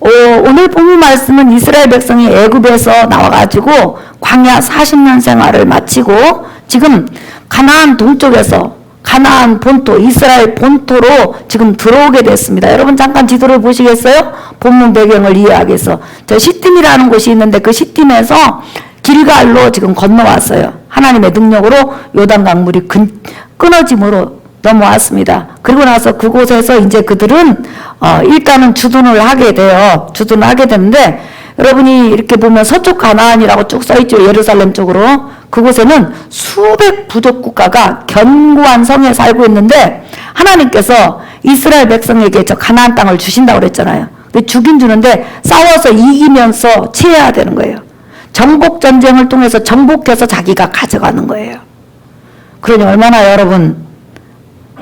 오늘 본문 말씀은 이스라엘 백성이 애굽에서 나와가지고 광야 40년 생활을 마치고 지금 가나안 동쪽에서 가나안 본토, 이스라엘 본토로 지금 들어오게 됐습니다. 여러분 잠깐 지도를 보시겠어요? 본문 배경을 이해하기 위해서. 저 시딤이라는 곳이 있는데 그 시딤에서 길갈로 지금 건너왔어요. 하나님의 능력으로 요단강 물이 끊어짐으로 넘어왔습니다. 그리고 나서 그곳에서 이제 그들은 일단은 주둔을 하게 되는데 여러분이 이렇게 보면 서쪽 가나안이라고 쭉 써있죠. 예루살렘 쪽으로. 그곳에는 수백 부족 국가가 견고한 성에 살고 있는데 하나님께서 이스라엘 백성에게 저 가나안 땅을 주신다고 그랬잖아요. 근데 주긴 주는데 싸워서 이기면서 취해야 되는 거예요. 정복 전쟁을 통해서 정복해서 자기가 가져가는 거예요. 그러니 얼마나 여러분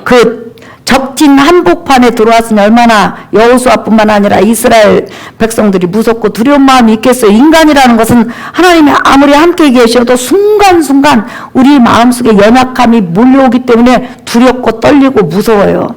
그 적진 한복판에 들어왔으니 얼마나 여호수아뿐만 아니라 이스라엘 백성들이 무섭고 두려운 마음이 있겠어요. 인간이라는 것은 하나님이 아무리 함께 계셔도 순간순간 우리 마음속에 연약함이 몰려오기 때문에 두렵고 떨리고 무서워요.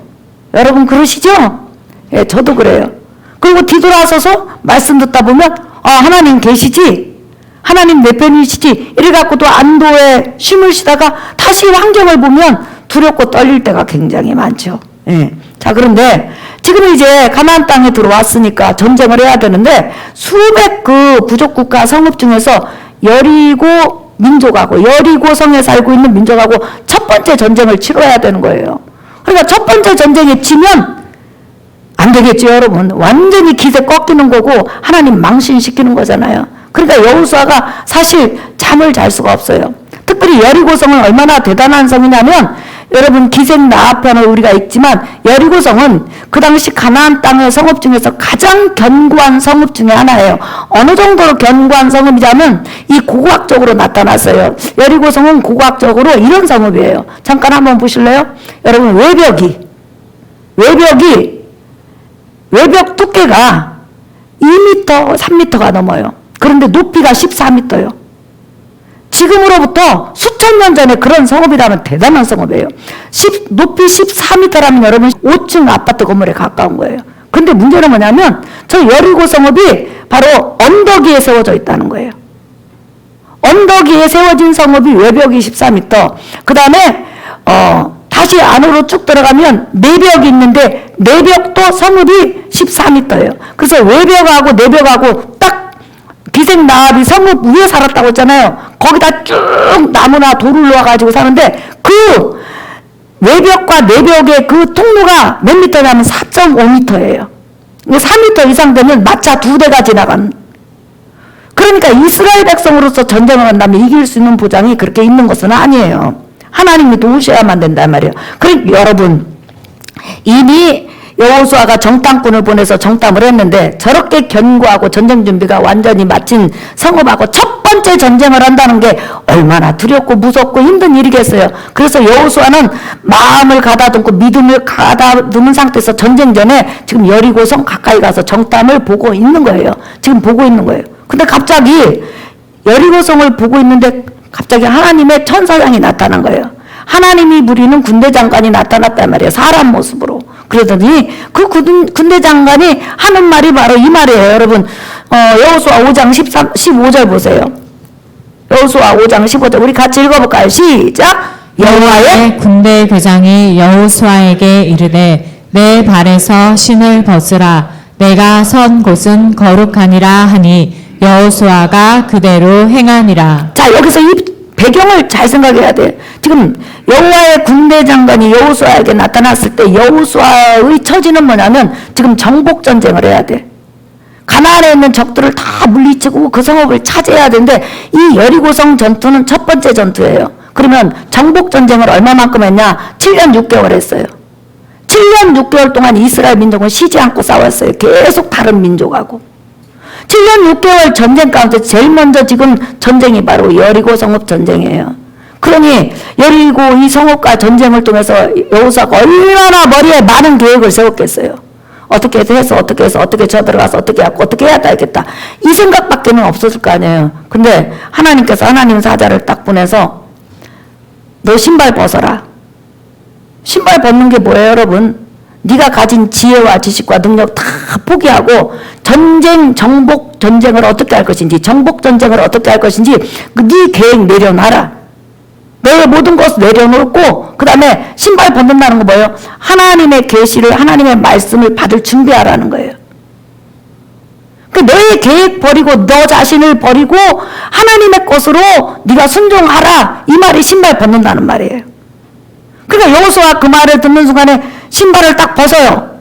여러분 그러시죠? 예, 저도 그래요. 그리고 뒤돌아서서 말씀 듣다 보면 하나님 계시지? 하나님 내 편이시지? 이래갖고 또 안도에 쉼을 쉬다가 다시 환경을 보면 두렵고 떨릴 때가 굉장히 많죠. 예. 자, 그런데 지금 이제 가나안 땅에 들어왔으니까 전쟁을 해야 되는데 수백 그 부족 국가 성읍 중에서 여리고 민족하고 여리고 성에 살고 있는 민족하고 첫 번째 전쟁을 치러야 되는 거예요. 그러니까 첫 번째 전쟁에 치면 안 되겠죠, 여러분. 완전히 기세 꺾이는 거고 하나님 망신시키는 거잖아요. 그러니까 여호수아가 사실 잠을 잘 수가 없어요. 특별히 여리고성은 얼마나 대단한 성이냐면 여러분 기생 나합편을 우리가 읽지만 여리고성은 그 당시 가나안 땅의 성읍 중에서 가장 견고한 성읍 중에 하나예요. 어느 정도로 견고한 성읍이냐면 이 고고학적으로 나타났어요. 여리고성은 고고학적으로 이런 성읍이에요. 잠깐 한번 보실래요? 여러분 외벽 두께가 2m, 3m가 넘어요. 그런데 높이가 14m예요. 지금으로부터 수천 년 전에 그런 성읍이라면 대단한 성읍이에요. 높이 14m라면 여러분 5층 아파트 건물에 가까운 거예요. 근데 문제는 뭐냐면 저 여리고 성읍이 바로 언덕 위에 세워져 있다는 거예요. 언덕 위에 세워진 성읍이 외벽이 14m. 그 다음에 다시 안으로 쭉 들어가면 내벽이 있는데 내벽도 성읍이 14m예요. 그래서 외벽하고 내벽하고 딱 기생나합이 성읍 위에 살았다고 했잖아요. 거기다 쭉 나무나 돌을 놓아가지고 사는데 그 외벽과 내벽의 그 통로가 몇 미터냐면 4.5m예요. 4m 이상 되면 마차 2대가 지나간. 그러니까 이스라엘 백성으로서 전쟁을 한다면 이길 수 있는 보장이 그렇게 있는 것은 아니에요. 하나님이 도우셔야만 된단 말이에요. 그러니까 여러분 이미 여호수아가 정탐꾼을 보내서 정탐을 했는데 저렇게 견고하고 전쟁 준비가 완전히 마친 성읍하고 첫 번째 전쟁을 한다는 게 얼마나 두렵고 무섭고 힘든 일이겠어요. 그래서 여호수아는 마음을 가다듬고 믿음을 가다듬은 상태에서 전쟁 전에 지금 여리고성 가까이 가서 정탐을 보고 있는 거예요. 지금 보고 있는 거예요. 근데 갑자기 여리고성을 보고 있는데 갑자기 하나님의 천사장이 나타난 거예요. 하나님이 부리는 군대 장관이 나타났단 말이에요. 사람 모습으로. 그러더니 그 군대 장관이 하는 말이 바로 이 말이에요. 여러분 여호수아 5장 15절 보세요. 여호수아 5장 15절 우리 같이 읽어볼까요? 시작. 여호와의 군대 대장이 여호수아에게 이르되 내 발에서 신을 벗으라 내가 선 곳은 거룩하니라 하니 여호수아가 그대로 행하니라. 자, 여기서 이 배경을 잘 생각해야 돼. 지금 여호와의 군대 장관이 여호수아에게 나타났을 때 여호수아의 처지는 뭐냐면 지금 정복 전쟁을 해야 돼. 가나안에 있는 적들을 다 물리치고 그 성읍을 차지해야 되는데 이 여리고성 전투는 첫 번째 전투예요. 그러면 정복 전쟁을 얼마만큼 했냐? 7년 6개월 했어요. 7년 6개월 동안 이스라엘 민족은 쉬지 않고 싸웠어요. 계속 다른 민족하고. 7년 6개월 전쟁 가운데 제일 먼저 지금 전쟁이 바로 여리고 성읍 전쟁이에요. 그러니 여리고 이 성읍과 전쟁을 통해서 여호수아가 얼마나 머리에 많은 계획을 세웠겠어요. 어떻게 해서 어떻게 쳐들어가서 어떻게 하고 어떻게 해야 되겠다. 이 생각밖에는 없었을 거 아니에요. 근데 하나님께서 하나님 사자를 딱 보내서 너 신발 벗어라. 신발 벗는 게 뭐예요, 여러분? 네가 가진 지혜와 지식과 능력 다 포기하고 전쟁, 정복 전쟁을 어떻게 할 것인지, 정복 전쟁을 어떻게 할 것인지 네 계획 내려놔라. 너의 모든 것을 내려놓고 그 다음에 신발 벗는다는 거 뭐예요? 하나님의 계시를, 하나님의 말씀을 받을 준비하라는 거예요. 그 너의 계획 버리고 너 자신을 버리고 하나님의 것으로 네가 순종하라, 이 말이 신발 벗는다는 말이에요. 그러니까 여호수아 그 말을 듣는 순간에 신발을 딱 벗어요.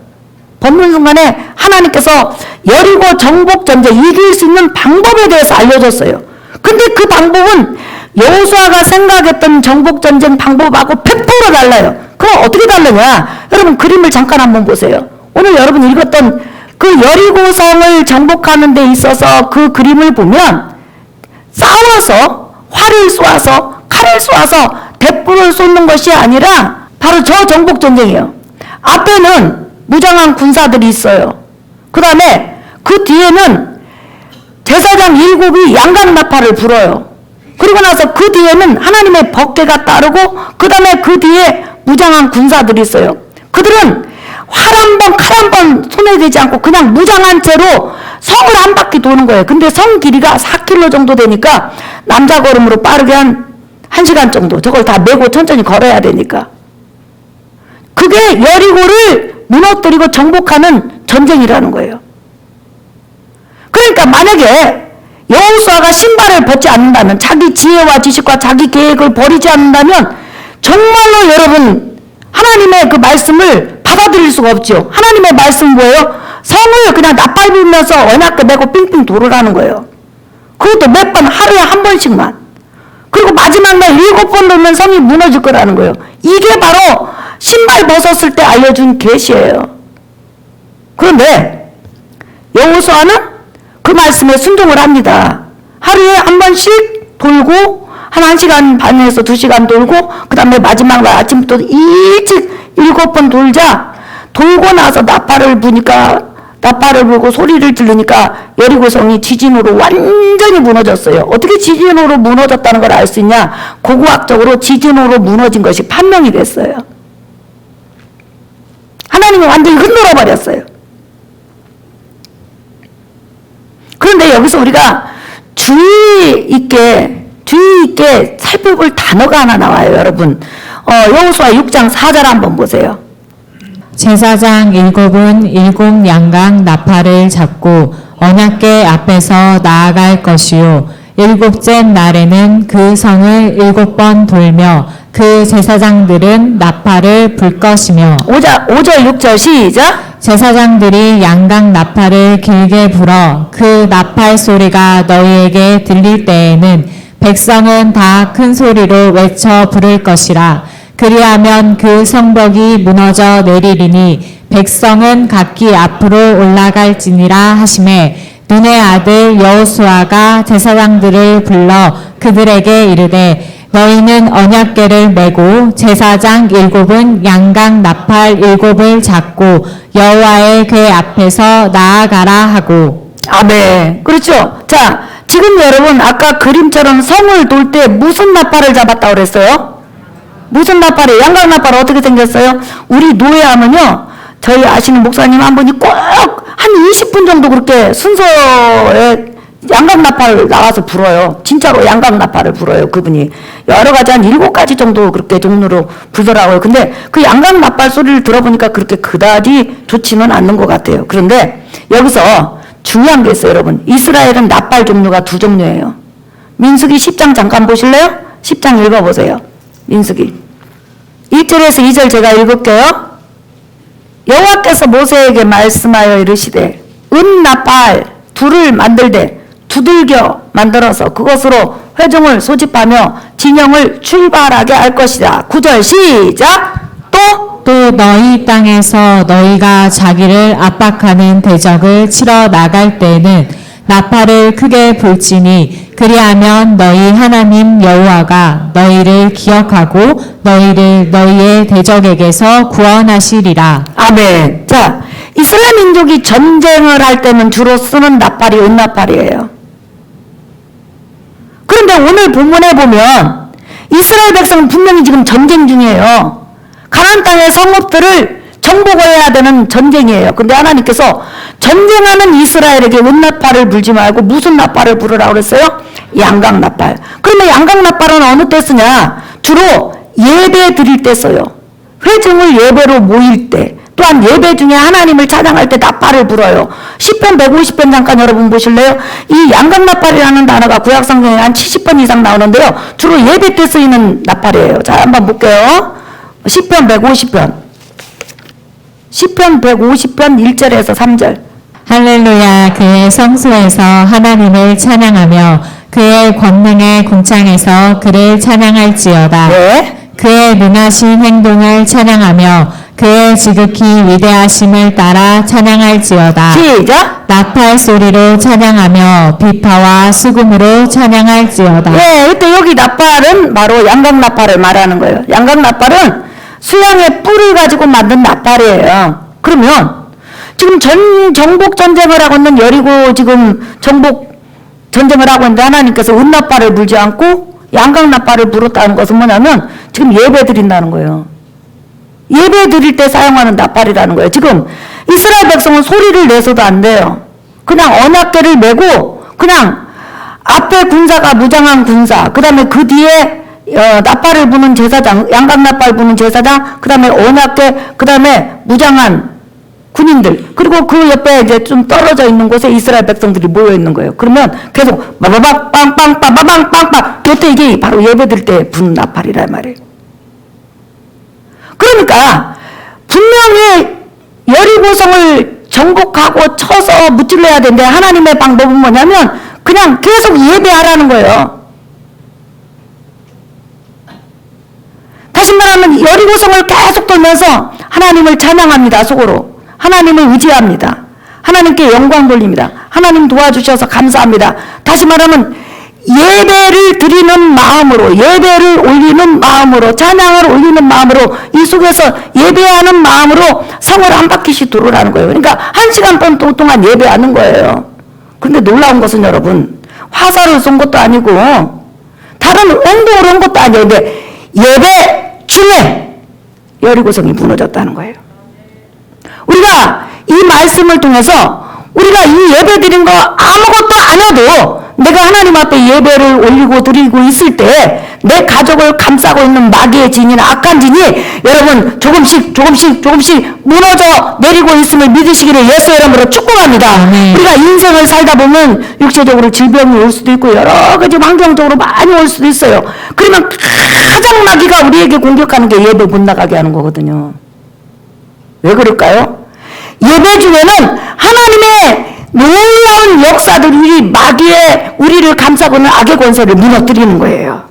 벗는 순간에 하나님께서 여리고 정복 전쟁 이길 수 있는 방법에 대해서 알려줬어요. 근데 그 방법은 여호수아가 생각했던 정복 전쟁 방법하고 100% 달라요. 그럼 어떻게 다르냐? 여러분 그림을 잠깐 한번 보세요. 오늘 여러분 읽었던 그 여리고성을 정복하는 데 있어서 그 그림을 보면 싸워서 활을 쏘아서 칼을 쏘아서 대포를 쏘는 것이 아니라 바로 저 정복 전쟁이에요. 앞에는 무장한 군사들이 있어요. 그 다음에 그 뒤에는 제사장 7이 양각나팔을 불어요. 그리고 나서 그 뒤에는 하나님의 법궤가 따르고 그 다음에 그 뒤에 무장한 군사들이 있어요. 그들은 활 한 번, 칼 한 번 손에 대지 않고 그냥 무장한 채로 성을 한 바퀴 도는 거예요. 근데 성 길이가 4km 정도 되니까 남자 걸음으로 빠르게 한 1시간 정도 저걸 다 메고 천천히 걸어야 되니까. 그게 여리고를 무너뜨리고 정복하는 전쟁이라는 거예요. 그러니까 만약에 여호수아가 신발을 벗지 않는다면, 자기 지혜와 지식과 자기 계획을 버리지 않는다면 정말로 여러분 하나님의 그 말씀을 받아들일 수가 없죠. 하나님의 말씀은 뭐예요? 성을 그냥 나팔불면서 언약궤 메고 삥삥 돌으라는 거예요. 그것도 몇 번, 하루에 한 번씩만. 그리고 마지막 날 7번 돌면 성이 무너질 거라는 거예요. 이게 바로 신발 벗었을 때 알려준 계시예요. 그런데 여호수아는 그 말씀에 순종을 합니다. 하루에 한 번씩 돌고 한 1시간 반에서 2시간 돌고 그 다음에 마지막 날 아침부터 일찍 7번 돌자. 돌고 나서 나팔을 불고 소리를 들으니까 여리고성이 지진으로 완전히 무너졌어요. 어떻게 지진으로 무너졌다는 걸 알 수 있냐? 고고학적으로 지진으로 무너진 것이 판명이 됐어요. 하나님이 완전히 흔들어 버렸어요. 그런데 여기서 우리가 주의 있게 살펴볼 단어가 하나 나와요, 여러분. 여호수아 6장 4절 한번 보세요. 제사장 7은 7 양각 나팔을 잡고 언약궤 앞에서 나아갈 것이요 7째 날에는 그 성을 7번 돌며 그 제사장들은 나팔을 불 것이며 5절 6절 시작. 제사장들이 양각 나팔을 길게 불어 그 나팔 소리가 너희에게 들릴 때에는 백성은 다 큰 소리로 외쳐 부를 것이라. 그리하면 그 성벽이 무너져 내리리니 백성은 각기 앞으로 올라갈지니라 하시매 눈의 아들 여호수아가 제사장들을 불러 그들에게 이르되 너희는 언약궤를 메고 제사장 7은 양각 나팔 7을 잡고 여호와의 궤 앞에서 나아가라 하고. 아멘. 그렇죠. 자, 지금 여러분 아까 그림처럼 성을 돌 때 무슨 나팔을 잡았다고 그랬어요? 무슨 나팔이에요? 양각 나팔 어떻게 생겼어요? 우리 노예하면요, 저희 아시는 목사님 한 분이 꼭 한 20분 정도 그렇게 순서에 양각 나팔을 나와서 불어요. 진짜로 양각 나팔을 불어요, 그분이. 여러 가지 한 7가지 정도 그렇게 종류로 불더라고요. 근데 그 양각 나팔 소리를 들어보니까 그렇게 그다지 좋지는 않는 것 같아요. 그런데 여기서 중요한 게 있어요, 여러분. 이스라엘은 나팔 종류가 2종류예요. 민수기 10장 잠깐 보실래요? 10장 읽어보세요. 민수기 1절에서 2절 제가 읽을게요. 여호와께서 모세에게 말씀하여 이르시되 은나팔 둘을 만들되 두들겨 만들어서 그것으로 회중을 소집하며 진영을 출발하게 할 것이다. 9절 시작. 또 너희 땅에서 너희가 자기를 압박하는 대적을 치러 나갈 때에는 나팔을 크게 불지니 그리하면 너희 하나님 여호와가 너희를 기억하고 너희를 너희의 대적에게서 구원하시리라. 아멘. 자, 이스라엘 민족이 전쟁을 할 때는 주로 쓰는 나팔이 은나팔이에요. 그런데 오늘 본문에 보면 이스라엘 백성은 분명히 지금 전쟁 중이에요. 가나안 땅의 성읍들을 정복해야 되는 전쟁이에요. 근데 하나님께서 전쟁하는 이스라엘에게 은나팔을 불지 말고 무슨 나팔을 부르라고 그랬어요? 양각나팔. 그러면 양각나팔은 어느 때 쓰냐? 주로 예배 드릴 때 써요. 회중을 예배로 모일 때, 또한 예배 중에 하나님을 찬양할 때 나팔을 불어요. 시편 150편 잠깐 여러분 보실래요? 이 양각나팔이라는 단어가 구약성경에 한 70번 이상 나오는데요. 주로 예배 때 쓰이는 나팔이에요. 자, 한번 볼게요. 시편 150편. 시편 150편 1절에서 3절. 할렐루야. 그의 성소에서 하나님을 찬양하며 그의 권능의 궁창에서 그를 찬양할지어다. 네. 그의 능하신 행동을 찬양하며 그의 지극히 위대하심을 따라 찬양할지어다. 시작. 나팔 소리로 찬양하며 비파와 수금으로 찬양할지어다. 네, 이때 여기 나팔은 바로 양각나팔을 말하는 거예요. 양각나팔은 수양의 뿔을 가지고 만든 나팔이에요. 그러면 지금 정복 전쟁을 하고 있는 여리고 지금 정복 전쟁을 하고 있는데 하나님께서 은나팔을 불지 않고 양각나팔을 불었다는 것은 뭐냐면 지금 예배 드린다는 거예요. 예배 드릴 때 사용하는 나팔이라는 거예요. 지금 이스라엘 백성은 소리를 내서도 안 돼요. 그냥 언약궤를 메고 그냥 앞에 군사가 무장한 군사, 그 다음에 그 뒤에 나팔을 부는 제사장, 양각나팔 부는 제사장, 그 다음에 언약궤, 그 다음에 무장한 군인들, 그리고 그 옆에 이제 좀 떨어져 있는 곳에 이스라엘 백성들이 모여 있는 거예요. 그러면 계속 빠바박 빵빵 빠바방 빵빵, 이때 이게 바로 예배드릴 때 부는 나팔이란 말이에요. 그러니까 분명히 여리고성을 정복하고 쳐서 무찔러야 되는데 하나님의 방법은 뭐냐면 그냥 계속 예배하라는 거예요. 다시 말하면 여리고성을 계속 돌면서 하나님을 찬양합니다. 속으로 하나님을 의지합니다. 하나님께 영광 돌립니다. 하나님 도와주셔서 감사합니다. 다시 말하면 예배를 드리는 마음으로, 예배를 올리는 마음으로, 찬양을 올리는 마음으로, 이 속에서 예배하는 마음으로 성을 한 바퀴씩 돌으라는 거예요. 그러니까 1시간 반 동안 예배하는 거예요. 그런데 놀라운 것은 여러분, 화살을 쏜 것도 아니고 다른 행동을 한 것도 아니에요. 근데 예배 중에 여리고성이 무너졌다는 거예요. 우리가 이 말씀을 통해서 우리가 이 예배 드린 거 아무것도 안 해도 내가 하나님 앞에 예배를 올리고 드리고 있을 때 내 가족을 감싸고 있는 마귀의 진이나 악한 진이 여러분 조금씩 무너져 내리고 있음을 믿으시기를 예수 이름으로 축복합니다. 우리가 인생을 살다 보면 육체적으로 질병이 올 수도 있고 여러 가지 환경적으로 많이 올 수도 있어요. 그러면 가장 마귀가 우리에게 공격하는 게 예배 못 나가게 하는 거거든요. 왜 그럴까요? 예배 중에는 하나님의 놀라운 역사들이 마귀의 우리를 감싸고 있는 악의 권세를 무너뜨리는 거예요.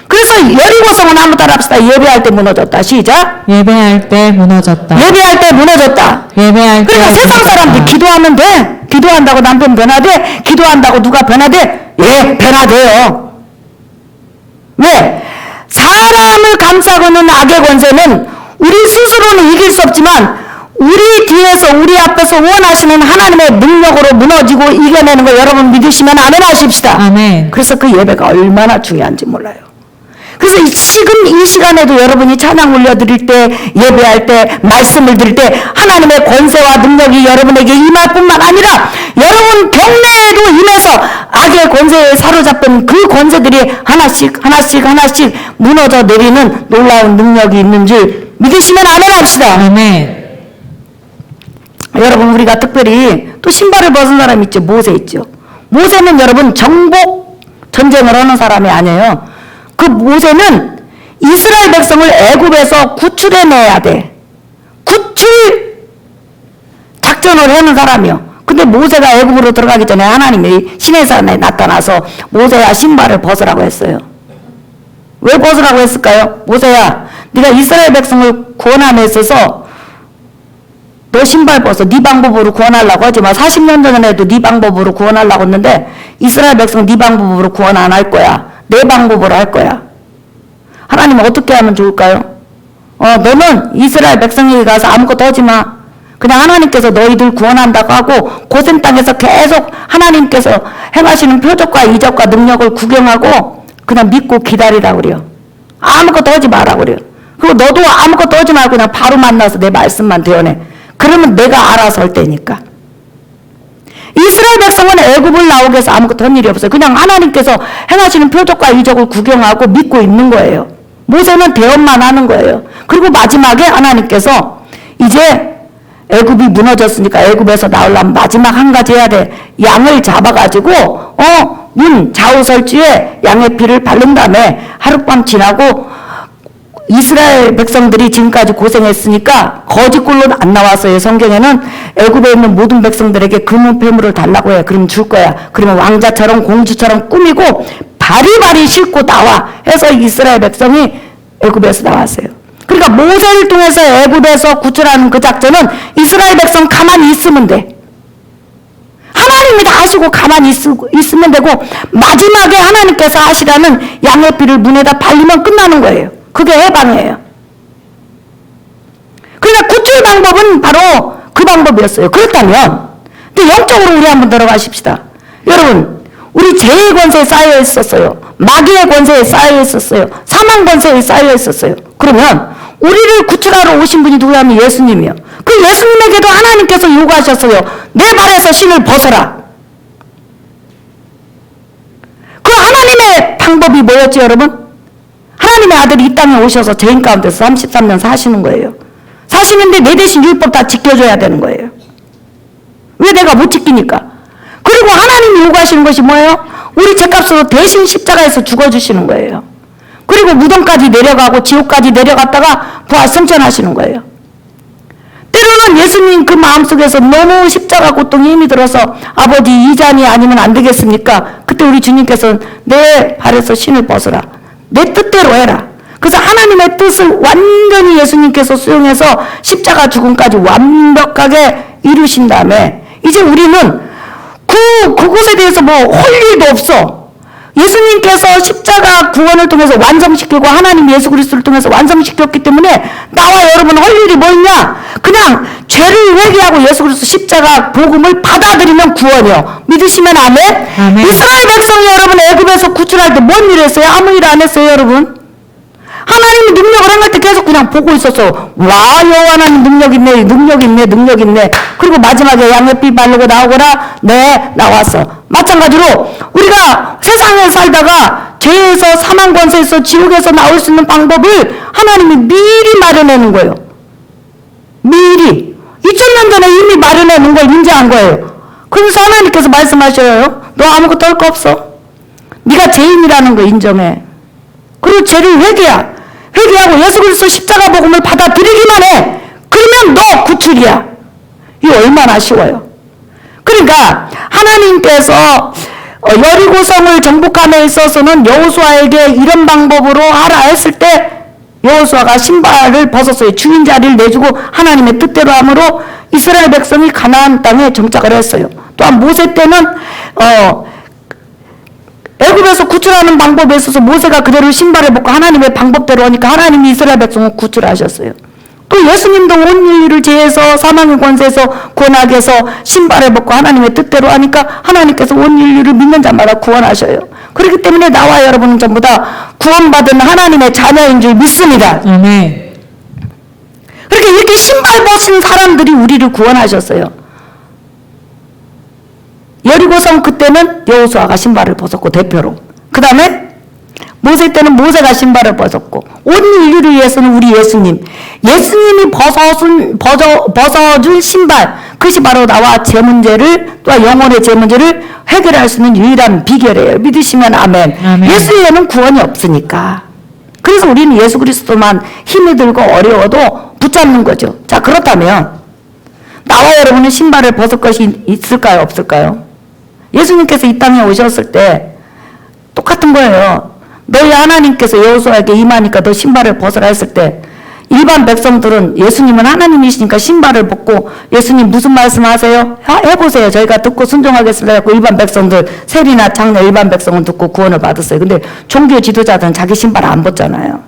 그래서 여리고성은 한번 따라합시다. 예배할 때 무너졌다. 시작. 예배할 때 무너졌다. 예배할 때 무너졌다. 예배할 때 그러니까 세상 사람들 기도하면 돼. 기도한다고 남편 변화돼. 기도한다고 누가 변화돼. 예, 변화돼요. 왜? 사람을 감싸고 있는 악의 권세는 우리 스스로는 이길 수 없지만 우리 뒤에서 우리 앞에서 원하시는 하나님의 능력으로 무너지고 이겨내는 거 여러분 믿으시면 아멘 하십시다. 아멘. 그래서 그 예배가 얼마나 중요한지 몰라요. 그래서 지금 이 시간에도 여러분이 찬양 올려드릴 때, 예배할 때, 말씀을 드릴 때 하나님의 권세와 능력이 여러분에게 임할 뿐만 아니라 여러분 경내에도 임해서 악의 권세에 사로잡힌 그 권세들이 하나씩 무너져 내리는 놀라운 능력이 있는 줄 믿으시면 아멘 합시다. 아멘. 여러분 우리가 특별히 또 신발을 벗은 사람 있죠. 모세 있죠. 모세는 여러분 정복 전쟁을 하는 사람이 아니에요. 그 모세는 이스라엘 백성을 애굽에서 구출해내야 돼. 구출 작전을 하는 사람이요. 근데 모세가 애굽으로 들어가기 전에 하나님이 시내산에 나타나서 모세야 신발을 벗으라고 했어요. 왜 벗으라고 했을까요? 모세야 네가 이스라엘 백성을 구원함에 있어서 너 신발 벗어. 네 방법으로 구원하려고 하지 마. 40년 전에도 네 방법으로 구원하려고 했는데 이스라엘 백성 네 방법으로 구원 안 할 거야. 내 방법으로 할 거야. 하나님 어떻게 하면 좋을까요? 너는 이스라엘 백성에게 가서 아무것도 하지 마. 그냥 하나님께서 너희들 구원한다고 하고 고센 땅에서 계속 하나님께서 행하시는 표적과 이적과 능력을 구경하고 그냥 믿고 기다리라고 그래요. 아무것도 하지 마라고 그래요. 그리고 너도 아무것도 하지 말고 그냥 바로 만나서 내 말씀만 대언해. 그러면 내가 알아서 할 테니까. 이스라엘 백성은 애굽을 나오게 해서 아무것도 한 일이 없어요. 그냥 하나님께서 행하시는 표적과 이적을 구경하고 믿고 있는 거예요. 모세는 대언만 하는 거예요. 그리고 마지막에 하나님께서 이제 애굽이 무너졌으니까 애굽에서 나오려면 마지막 한 가지 해야 돼. 양을 잡아가지고 문 좌우설주에 양의 피를 바른 다음에 하룻밤 지나고 이스라엘 백성들이 지금까지 고생했으니까 거짓골로 안 나왔어요. 성경에는 애굽에 있는 모든 백성들에게 금은 폐물을 달라고 해. 그럼 줄 거야. 그러면 왕자처럼 공주처럼 꾸미고 바리바리 싣고 나와 해서 이스라엘 백성이 애굽에서 나왔어요. 그러니까 모세를 통해서 애굽에서 구출하는 그 작전은 이스라엘 백성 가만히 있으면 돼. 하나님이 다 하시고 가만히 있으면 되고 마지막에 하나님께서 하시라는 양의 피를 문에다 발리면 끝나는 거예요. 그게 해방이에요. 그러니까 구출 방법은 바로 그 방법이었어요. 그렇다면 근데 영적으로 우리 한번 들어가십시다. 여러분 우리 죄의 권세에 쌓여 있었어요. 마귀의 권세에 쌓여 있었어요. 사망 권세에 쌓여 있었어요. 그러면 우리를 구출하러 오신 분이 누구냐면 예수님이요. 그 예수님에게도 하나님께서 요구하셨어요. 내 발에서 신을 벗어라. 그 하나님의 방법이 뭐였죠, 여러분? 하나님의 아들이 이 땅에 오셔서 죄인 가운데서 33년 사시는 거예요. 사시는데 내 대신 율법 다 지켜줘야 되는 거예요. 왜 내가 못 지키니까? 그리고 하나님이 요구하시는 것이 뭐예요? 우리 죄값으로 대신 십자가에서 죽어주시는 거예요. 그리고 무덤까지 내려가고 지옥까지 내려갔다가 부활 승천하시는 거예요. 때로는 예수님 그 마음속에서 너무 십자가 고통이 힘이 들어서 아버지 이 잔이 아니면 안 되겠습니까? 그때 우리 주님께서는 내 발에서 신을 벗어라. 내 뜻대로 해라. 그래서 하나님의 뜻을 완전히 예수님께서 수용해서 십자가 죽음까지 완벽하게 이루신 다음에 이제 우리는 그것에 대해서 뭐 할 일도 없어. 예수님께서 십자가 구원을 통해서 완성시키고 하나님 예수 그리스도를 통해서 완성시켰기 때문에 나와 여러분 할 일이 뭐 있냐? 그냥 죄를 회개하고 예수 그리스도 십자가 복음을 받아들이면 구원이요. 믿으시면 아멘? 아멘. 이스라엘 백성이 여러분 애굽에서 구출할 때 뭔 일 했어요? 아무 일 안 했어요, 여러분. 하나님이 능력을 행할 때 계속 그냥 보고 있었어. 와, 여호와 하나님 능력 있네, 능력 있네, 능력 있네. 그리고 마지막에 양의 피 바르고 나오거라. 네, 나왔어. 마찬가지로 우리가 세상에 살다가 죄에서 사망 권세에서 지옥에서 나올 수 있는 방법을 하나님이 미리 마련해 놓은 거예요. 미리 2000년 전에 이미 마련해 놓은 걸 인정한 거예요. 그래서 하나님께서 말씀하셔요. 너 아무것도 할 거 없어. 네가 죄인이라는 거 인정해. 그리고 죄를 회개하고 예수 그리스도 십자가 복음을 받아들이기만 해. 그러면 너 구출이야. 이거 얼마나 쉬워요. 그러니까 하나님께서 여리고성을 정복함에 있어서는 여호수아에게 이런 방법으로 하라 했을 때 여호수아가 신발을 벗었어요. 주인 자리를 내주고 하나님의 뜻대로 함으로 이스라엘 백성이 가나안 땅에 정착을 했어요. 또한 모세 때는 애굽에서 구출하는 방법에 있어서 모세가 그대로 신발을 벗고 하나님의 방법대로 하니까 하나님이 이스라엘 백성을 구출하셨어요. 또 예수님도 온 인류를 죄에서 사망의 권세에서 구원하게 해서 신발을 벗고 하나님의 뜻대로 하니까 하나님께서 온 인류를 믿는 자마다 구원하셔요. 그렇기 때문에 나와 여러분은 전부 다 구원받은 하나님의 자녀인 줄 믿습니다. 아멘. 그렇게 이렇게 신발 벗은 사람들이 우리를 구원하셨어요. 여리고성 그때는 여호수아가 신발을 벗었고 대표로. 그 다음에 모세 때는 모세가 신발을 벗었고 온 인류를 위해서는 우리 예수님이 벗어준 신발 그것이 바로 나와 제 문제를 또한 영혼의 제 문제를 해결할 수 있는 유일한 비결이에요. 믿으시면 아멘. 아멘. 예수 외에는 구원이 없으니까. 그래서 우리는 예수 그리스도만 힘이 들고 어려워도 붙잡는 거죠. 자, 그렇다면 나와 여러분은 신발을 벗을 것이 있을까요? 없을까요? 예수님께서 이 땅에 오셨을 때 똑같은 거예요. 너희 하나님께서 여호수아에게 임하니까 너 신발을 벗으라 했을 때 일반 백성들은 예수님은 하나님이시니까 신발을 벗고 예수님 무슨 말씀하세요? 해보세요. 저희가 듣고 순종하겠습니다. 하고 일반 백성들 세리나 장로 일반 백성은 듣고 구원을 받았어요. 근데 종교 지도자들은 자기 신발 안 벗잖아요.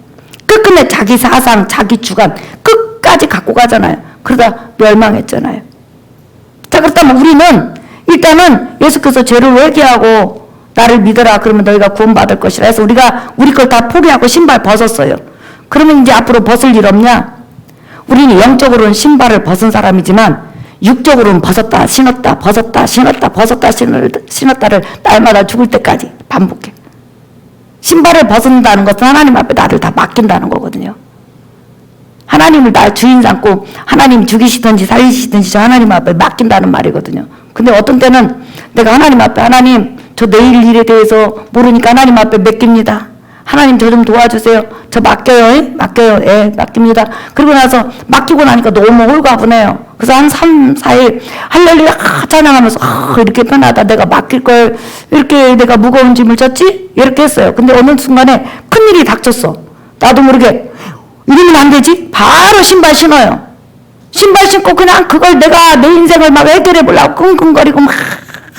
끝끝내 자기 사상, 자기 주관 끝까지 갖고 가잖아요. 그러다 멸망했잖아요. 자, 그렇다면 우리는 일단은 예수께서 죄를 회개하고 나를 믿어라 그러면 너희가 구원받을 것이라 해서 우리가 우리 걸 다 포기하고 신발 벗었어요. 그러면 이제 앞으로 벗을 일 없냐? 우리는 영적으로는 신발을 벗은 사람이지만 육적으로는 벗었다 신었다 벗었다 신었다 벗었다 신었다를 날마다 죽을 때까지 반복해. 신발을 벗는다는 것은 하나님 앞에 나를 다 맡긴다는 거거든요. 하나님을 나 주인 삼고 하나님 죽이시든지 살리시든지 저 하나님 앞에 맡긴다는 말이거든요. 근데 어떤 때는 내가 하나님 앞에 하나님 저 내일 일에 대해서 모르니까 하나님 앞에 맡깁니다. 하나님 저 좀 도와주세요. 저 맡겨요. 맡겨요. 예, 맡깁니다. 그러고 나서 맡기고 나니까 너무 홀가분해요. 그래서 한 3, 4일 할렐루야 찬양하면서 이렇게 편하다. 내가 맡길 걸 이렇게 내가 무거운 짐을 졌지? 이렇게 했어요. 근데 어느 순간에 큰일이 닥쳤어. 나도 모르게 이러면 안 되지? 바로 신발 신어요. 신발 신고 그냥 그걸 내가 내 인생을 막 해결해 보려고 끙끙거리고 막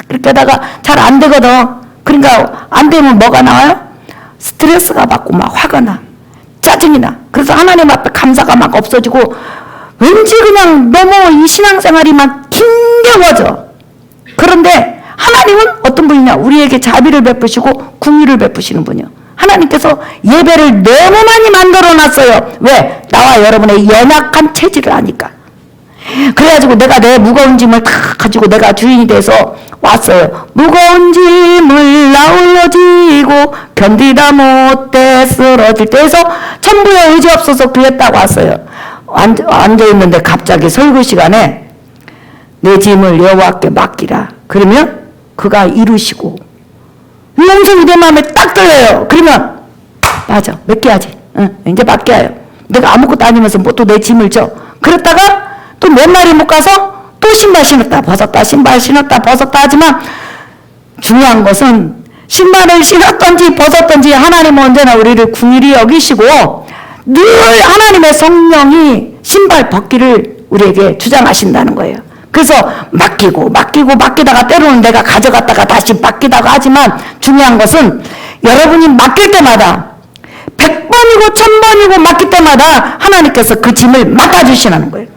이렇게 하다가 잘 안 되거든. 그러니까 안 되면 뭐가 나와요? 스트레스가 받고 막 화가 나. 짜증이 나. 그래서 하나님 앞에 감사가 막 없어지고 왠지 그냥 너무 이 신앙생활이 막 힘겨워져. 그런데 하나님은 어떤 분이냐? 우리에게 자비를 베푸시고 긍휼을 베푸시는 분이요. 하나님께서 예배를 너무 많이 만들어 놨어요. 왜? 나와 여러분의 연약한 체질을 아니까. 그래가지고 내가 내 무거운 짐을 다 가지고 내가 주인이 돼서 왔어요. 무거운 짐을 나홀로 지고 견디다 못해 쓰러질 때에서 천부의 의지 없어서 그랬다고 왔어요. 앉아있는데 갑자기 설교 시간에 내 짐을 여호와께 맡기라. 그러면 그가 이루시고 이 음성이 내 마음에 딱 들려요. 그러면 맞아 맡겨야지. 응, 이제 맡겨요. 내가 아무것도 아니면서 뭐 또 내 짐을 져. 그랬다가 또 몇 날이 못 가서 또 신발 신었다 벗었다 신발 신었다 벗었다 하지만 중요한 것은 신발을 신었던지 벗었던지 하나님은 언제나 우리를 긍휼히 여기시고 늘 하나님의 성령이 신발 벗기를 우리에게 주장하신다는 거예요. 그래서 맡기다가 때로는 내가 가져갔다가 다시 맡기다가 하지만 중요한 것은 여러분이 맡길 때마다 100번이고 1000번이고 맡길 때마다 하나님께서 그 짐을 맡아주시라는 거예요.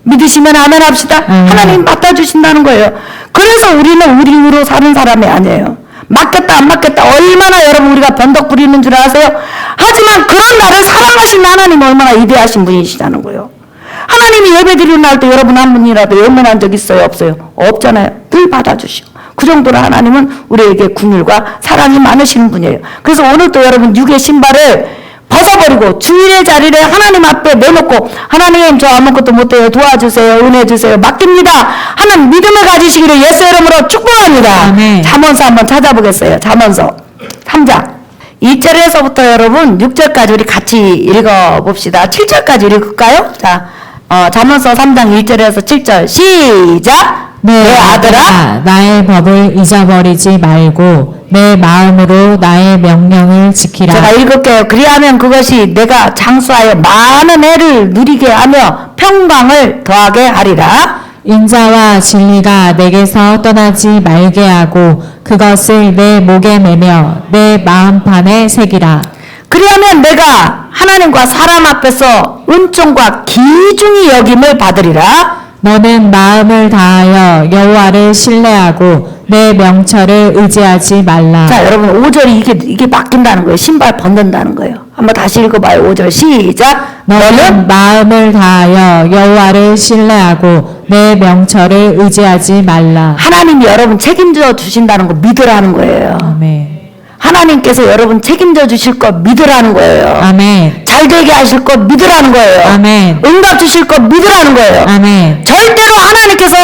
믿으시면 아멘 합시다. 하나님 맡아주신다는 거예요. 그래서 우리는 우리 힘으로 사는 사람이 아니에요. 맡겼다 안 맡겼다 얼마나 여러분 우리가 변덕 부리는 줄 아세요? 하지만 그런 나를 사랑하신 하나님 얼마나 위대하신 분이시다는 거예요. 하나님이 예배 드리는 날도 여러분 한 분이라도 외면한 적 있어요? 없어요? 없잖아요. 늘 받아주시고 그 정도로 하나님은 우리에게 긍휼과 사랑이 많으시는 분이에요. 그래서 오늘도 여러분 육의 신발을 벗어버리고 주일의 자리를 하나님 앞에 내놓고 하나님 저 아무것도 못해요. 도와주세요. 은혜 주세요. 맡깁니다 하는 믿음을 가지시기를 예수 이름으로 축복합니다. 아멘. 잠언서 한번 찾아보겠어요. 잠언서 3장 2절에서부터 여러분 6절까지 우리 같이 읽어봅시다. 7절까지 읽을까요? 자, 잠언서 3장 1절에서 7절 시작. 내 아들아 나의 법을 잊어버리지 말고 내 마음으로 나의 명령을 지키라. 제가 읽을게요. 그리하면 그것이 내가 장수하여 많은 해를 누리게 하며 평강을 더하게 하리라. 인자와 진리가 내게서 떠나지 말게 하고 그것을 내 목에 매며 내 마음판에 새기라. 그리하면 내가 하나님과 사람 앞에서 은총과 기중히 여김을 받으리라. 너는 마음을 다하여 여호와를 신뢰하고 내 명철을 의지하지 말라. 자, 여러분 5절이 이게 맡긴다는 거예요. 신발 벗는다는 거예요. 한번 다시 읽어봐요. 5절 시작. 너는 마음을 다하여 여호와를 신뢰하고 내 명철을 의지하지 말라. 하나님이 여러분 책임져 주신다는 거 믿으라는 거예요. 아멘. 하나님께서 여러분 책임져 주실 거 믿으라는 거예요. 아멘. 잘 되게 하실 거 믿으라는 거예요. 아멘. 응답 주실 거 믿으라는 거예요. 아멘. 절대로 하나님께서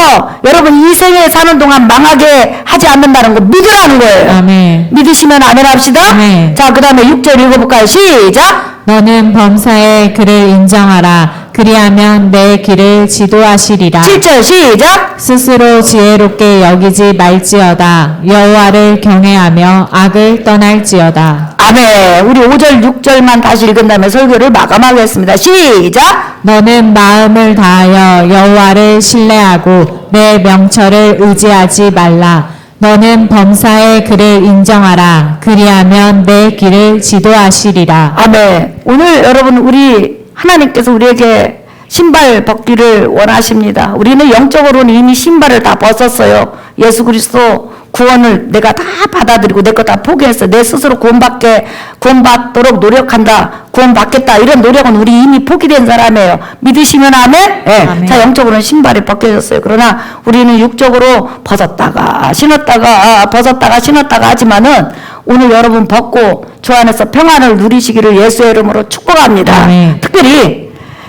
여러분 이 생에 사는 동안 망하게 하지 않는다는 거 믿으라는 거예요. 아멘. 믿으시면 아멘 합시다. 아멘. 자, 그 다음에 6절 읽어볼까요? 시작. 너는 범사의 그를 인정하라. 그리하면 내 길을 지도하시리라. 7절 시작. 스스로 지혜롭게 여기지 말지어다. 여호와를 경외하며 악을 떠날지어다. 아멘. 우리 5절 6절만 다시 읽은 다음에 설교를 마감하겠습니다. 시작. 너는 마음을 다하여 여호와를 신뢰하고 내 명철을 의지하지 말라. 너는 범사의 그를 인정하라. 그리하면 내 길을 지도하시리라. 아멘. 오늘 여러분 우리 하나님께서 우리에게 신발 벗기를 원하십니다. 우리는 영적으로는 이미 신발을 다 벗었어요. 예수 그리스도 구원을 내가 다 받아들이고 내 거 다 포기했어. 내 스스로 구원받도록 노력한다. 구원받겠다. 이런 노력은 우리 이미 포기된 사람이에요. 믿으시면 아멘? 네. 아멘. 자, 영적으로는 신발이 벗겨졌어요. 그러나 우리는 육적으로 벗었다가 신었다가 하지만은 오늘 여러분 벗고 주 안에서 평안을 누리시기를 예수의 이름으로 축복합니다. 아멘. 특별히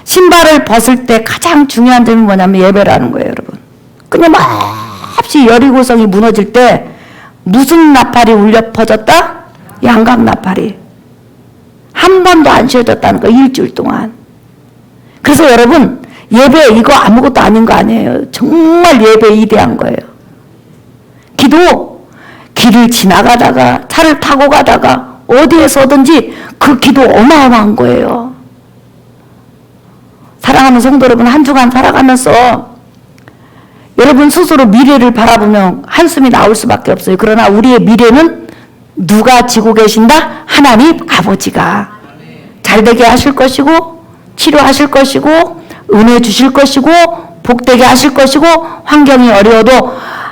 신발을 벗을 때 가장 중요한 점이 뭐냐면 예배라는 거예요, 여러분. 끊임없이 여리고성이 무너질 때 무슨 나팔이 울려 퍼졌다? 양각 나팔이. 한 번도 안 쉬어졌다는 거, 일주일 동안. 그래서 여러분, 예배 이거 아무것도 아닌 거 아니에요. 정말 예배 이대한 거예요. 기도, 길을 지나가다가, 차를 타고 가다가, 어디에서든지 그 기도 어마어마한 거예요. 사랑하는 성도 여러분, 한 주간 살아가면서 여러분 스스로 미래를 바라보면 한숨이 나올 수밖에 없어요. 그러나 우리의 미래는 누가 지고 계신다? 하나님 아버지가 잘되게 하실 것이고 치료하실 것이고 은혜 주실 것이고 복되게 하실 것이고 환경이 어려워도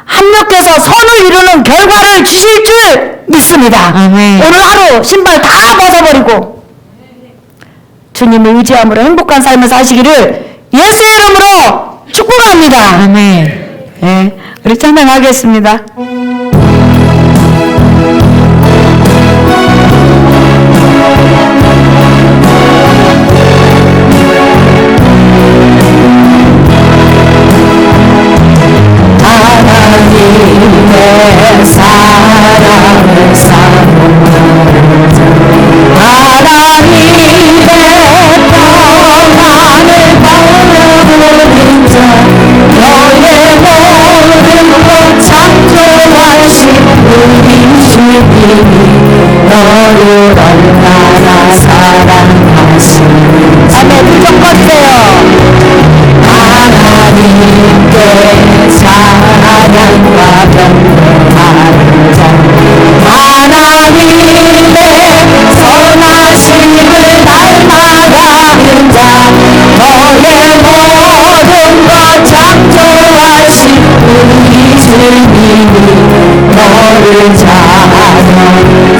합력해서 선을 이루는 결과를 주실 줄 믿습니다. 아멘. 오늘 하루 신발 다 벗어버리고 주님을 의지함으로 행복한 삶을 사시기를 예수의 이름으로 축복합니다. 아멘. 네, 우리 찬양하겠습니다. 하나님의 사랑을 사모하는 하나님의 평안을 바라보는 자 너의 모든 것 창조하신 우리 주님이 너를 얼마나 사랑하시는지 아멘. 부족하세요. 하나님께 사랑과 경배하는 자 하나님의 선하심을 닮아가는 자 너의 모든 것 창조하신 우리 주님이 너를 찬양해